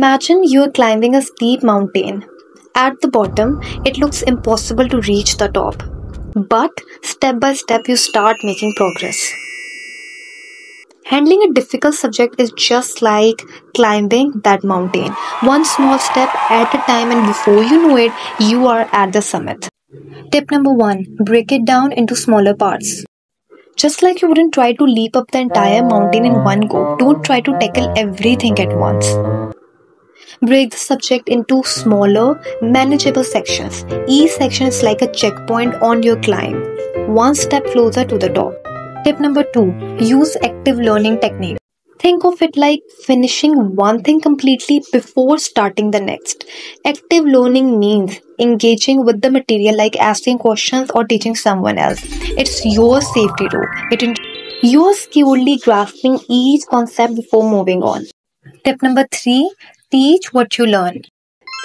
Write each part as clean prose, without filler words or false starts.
Imagine you're climbing a steep mountain. At the bottom, it looks impossible to reach the top. But step by step, you start making progress. Handling a difficult subject is just like climbing that mountain. One small step at a time, and before you know it, you are at the summit. Tip number one, break it down into smaller parts. Just like you wouldn't try to leap up the entire mountain in one go, don't try to tackle everything at once. Break the subject into smaller, manageable sections. Each section is like a checkpoint on your climb, one step closer to the top. Tip number two, use active learning technique. Think of it like finishing one thing completely before starting the next. Active learning means engaging with the material like asking questions or teaching someone else. It's your safety route. You're securely grasping each concept before moving on. Tip number three, teach what you learn.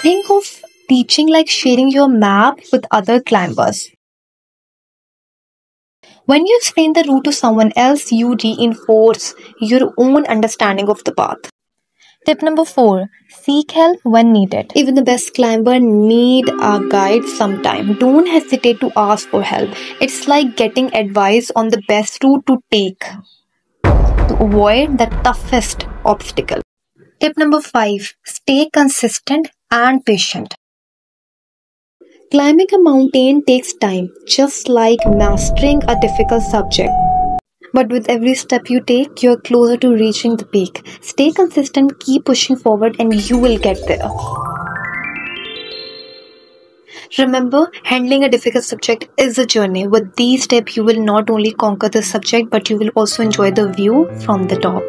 Think of teaching like sharing your map with other climbers. When you explain the route to someone else, you reinforce your own understanding of the path. Tip number four, seek help when needed. Even the best climber need a guide sometime. Don't hesitate to ask for help. It's like getting advice on the best route to take to avoid the toughest obstacle. Tip number five, stay consistent and patient. Climbing a mountain takes time, just like mastering a difficult subject. But with every step you take, you're closer to reaching the peak. Stay consistent, keep pushing forward, and you will get there. Remember, handling a difficult subject is a journey. With these steps, you will not only conquer the subject, but you will also enjoy the view from the top.